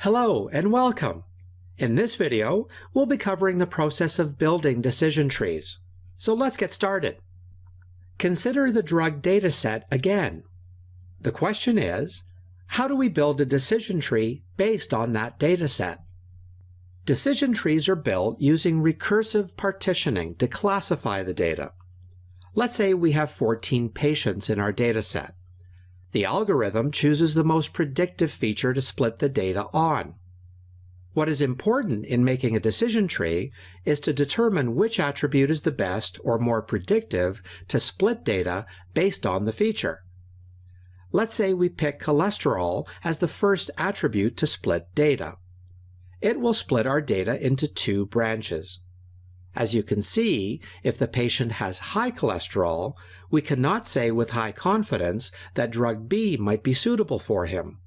Hello and welcome! In this video, we'll be covering the process of building decision trees. So let's get started. Consider the drug dataset again. The question is, how do we build a decision tree based on that dataset? Decision trees are built using recursive partitioning to classify the data. Let's say we have 14 patients in our dataset. The algorithm chooses the most predictive feature to split the data on. What is important in making a decision tree is to determine which attribute is the best or more predictive to split data based on the feature. Let's say we pick cholesterol as the first attribute to split data. It will split our data into two branches. As you can see, if the patient has high cholesterol, we cannot say with high confidence that drug B might be suitable for him.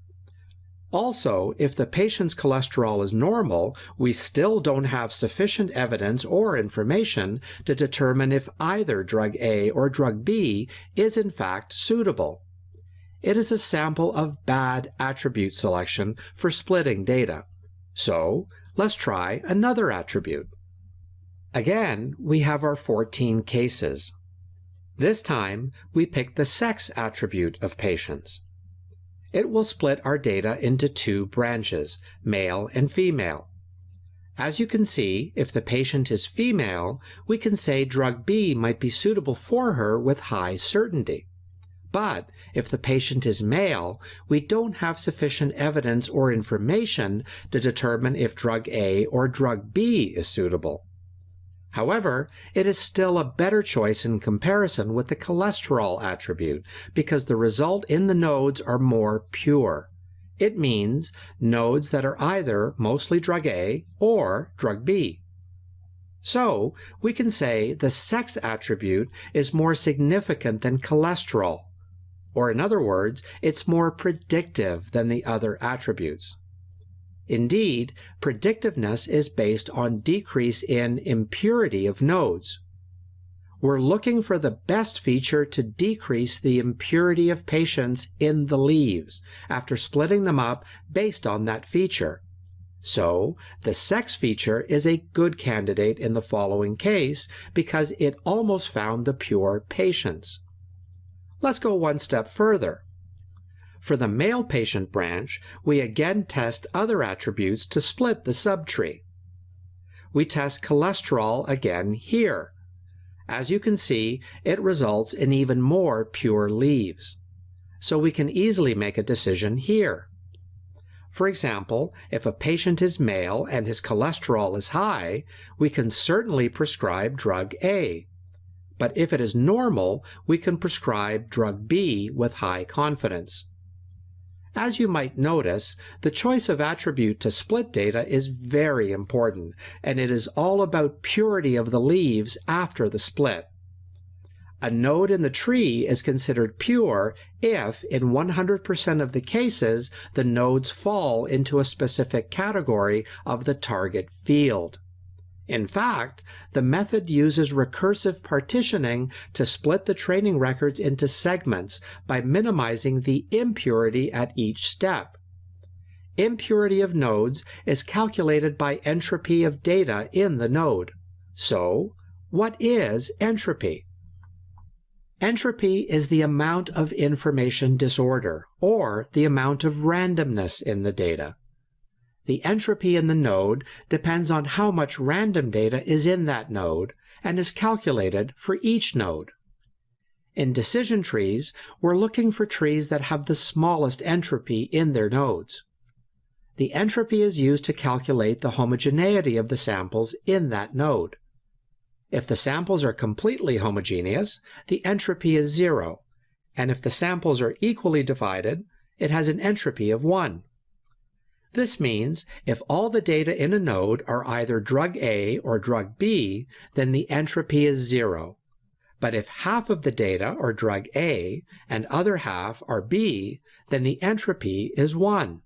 Also, if the patient's cholesterol is normal, we still don't have sufficient evidence or information to determine if either drug A or drug B is in fact suitable. It is a sample of bad attribute selection for splitting data. So, let's try another attribute. Again, we have our 14 cases. This time, we pick the sex attribute of patients. It will split our data into two branches, male and female. As you can see, if the patient is female, we can say drug B might be suitable for her with high certainty. But if the patient is male, we don't have sufficient evidence or information to determine if drug A or drug B is suitable. However, it is still a better choice in comparison with the cholesterol attribute because the result in the nodes are more pure. It means nodes that are either mostly drug A or drug B. So, we can say the sex attribute is more significant than cholesterol, or in other words, it's more predictive than the other attributes. Indeed, predictiveness is based on decrease in impurity of nodes. We're looking for the best feature to decrease the impurity of patients in the leaves after splitting them up based on that feature. So, the sex feature is a good candidate in the following case because it almost found the pure patients. Let's go one step further. For the male patient branch, we again test other attributes to split the subtree. We test cholesterol again here. As you can see, it results in even more pure leaves. So we can easily make a decision here. For example, if a patient is male and his cholesterol is high, we can certainly prescribe drug A. But if it is normal, we can prescribe drug B with high confidence. As you might notice, the choice of attribute to split data is very important, and it is all about purity of the leaves after the split. A node in the tree is considered pure if, in 100% of the cases, the nodes fall into a specific category of the target field. In fact, the method uses recursive partitioning to split the training records into segments by minimizing the impurity at each step. Impurity of nodes is calculated by entropy of data in the node. So, what is entropy? Entropy is the amount of information disorder, or the amount of randomness in the data. The entropy in the node depends on how much random data is in that node and is calculated for each node. In decision trees, we're looking for trees that have the smallest entropy in their nodes. The entropy is used to calculate the homogeneity of the samples in that node. If the samples are completely homogeneous, the entropy is 0, and if the samples are equally divided, it has an entropy of 1. This means if all the data in a node are either drug A or drug B, then the entropy is 0. But if half of the data are drug A and other half are B, then the entropy is 1.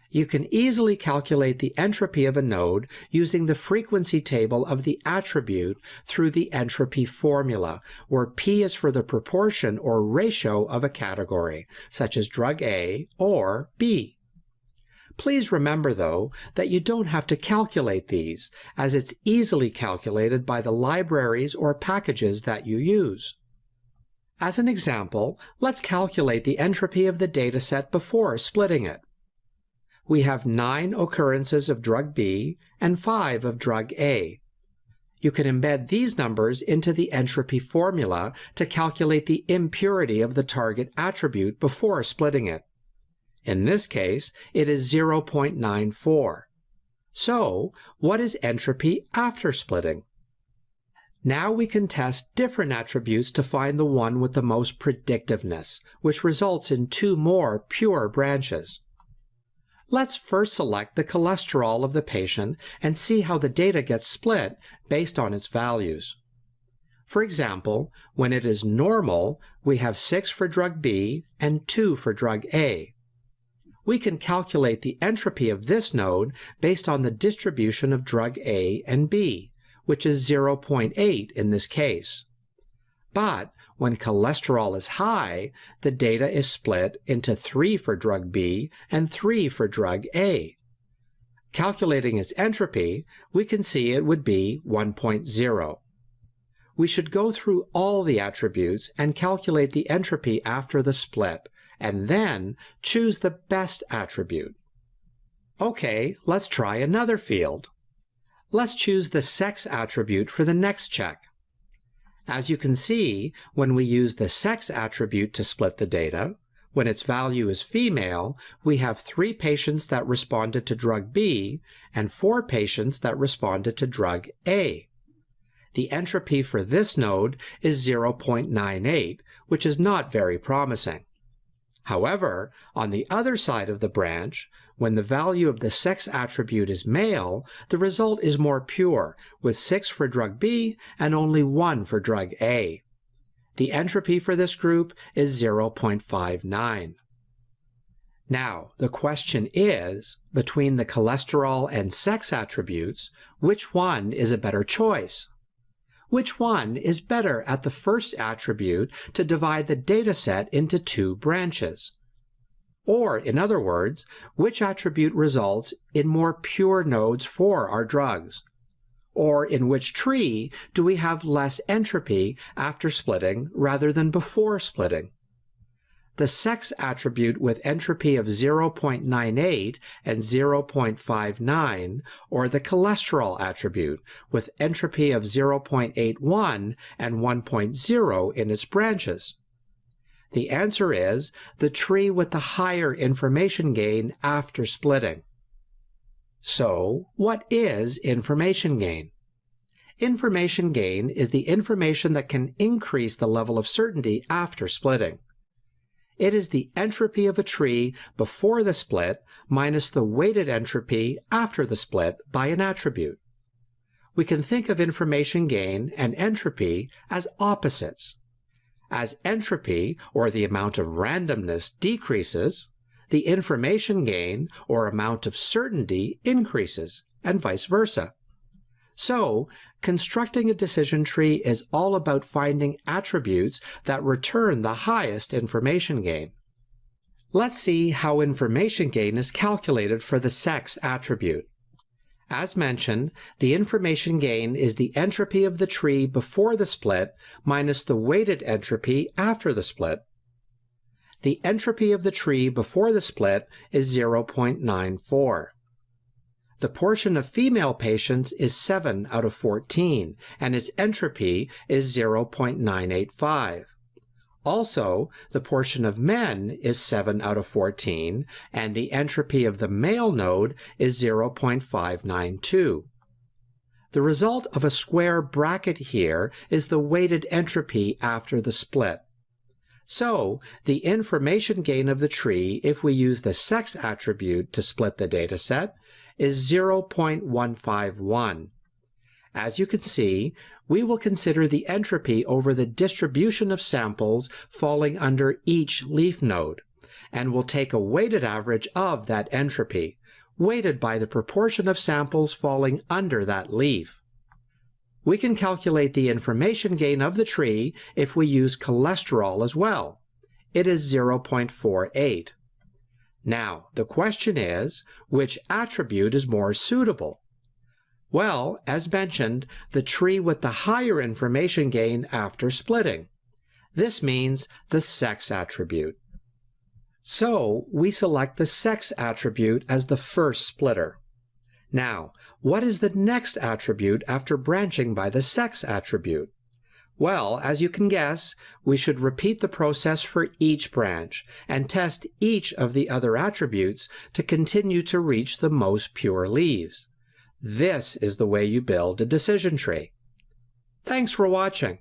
You can easily calculate the entropy of a node using the frequency table of the attribute through the entropy formula, where P is for the proportion or ratio of a category, such as drug A or B. Please remember, though, that you don't have to calculate these, as it's easily calculated by the libraries or packages that you use. As an example, let's calculate the entropy of the dataset before splitting it. We have 9 occurrences of drug B and 5 of drug A. You can embed these numbers into the entropy formula to calculate the impurity of the target attribute before splitting it. In this case, it is 0.94. So, what is entropy after splitting? Now we can test different attributes to find the one with the most predictiveness, which results in 2 more pure branches. Let's first select the cholesterol of the patient and see how the data gets split based on its values. For example, when it is normal, we have 6 for drug B and 2 for drug A. We can calculate the entropy of this node based on the distribution of drug A and B, which is 0.8 in this case. But when cholesterol is high, the data is split into 3 for drug B and 3 for drug A. Calculating its entropy, we can see it would be 1.0. We should go through all the attributes and calculate the entropy after the split, and then choose the best attribute. Okay, let's try another field. Let's choose the sex attribute for the next check. As you can see, when we use the sex attribute to split the data, when its value is female, we have 3 patients that responded to drug B and 4 patients that responded to drug A. The entropy for this node is 0.98, which is not very promising. However, on the other side of the branch, when the value of the sex attribute is male, the result is more pure, with 6 for drug B and only 1 for drug A. The entropy for this group is 0.59. Now, the question is, between the cholesterol and sex attributes, which one is a better choice? Which one is better at the first attribute to divide the dataset into 2 branches? Or, in other words, which attribute results in more pure nodes for our drugs? Or in which tree do we have less entropy after splitting rather than before splitting? The sex attribute with entropy of 0.98 and 0.59, or the cholesterol attribute with entropy of 0.81 and 1.0 in its branches? The answer is the tree with the higher information gain after splitting. So, what is information gain? Information gain is the information that can increase the level of certainty after splitting. It is the entropy of a tree before the split minus the weighted entropy after the split by an attribute. We can think of information gain and entropy as opposites. As entropy, or the amount of randomness, decreases, the information gain, or amount of certainty, increases, and vice versa. So, constructing a decision tree is all about finding attributes that return the highest information gain. Let's see how information gain is calculated for the sex attribute. As mentioned, the information gain is the entropy of the tree before the split minus the weighted entropy after the split. The entropy of the tree before the split is 0.94. The portion of female patients is 7 out of 14, and its entropy is 0.985. Also, the portion of men is 7 out of 14, and the entropy of the male node is 0.592. The result of a square bracket here is the weighted entropy after the split. So, the information gain of the tree, if we use the sex attribute to split the dataset, is 0.151. As you can see, we will consider the entropy over the distribution of samples falling under each leaf node, and we'll take a weighted average of that entropy, weighted by the proportion of samples falling under that leaf. We can calculate the information gain of the tree if we use cholesterol as well. It is 0.48. Now, the question is, which attribute is more suitable? Well, as mentioned, the tree with the higher information gain after splitting. This means the sex attribute. So, we select the sex attribute as the first splitter. Now, what is the next attribute after branching by the sex attribute? Well, as you can guess, we should repeat the process for each branch and test each of the other attributes to continue to reach the most pure leaves. This is the way you build a decision tree. Thanks for watching.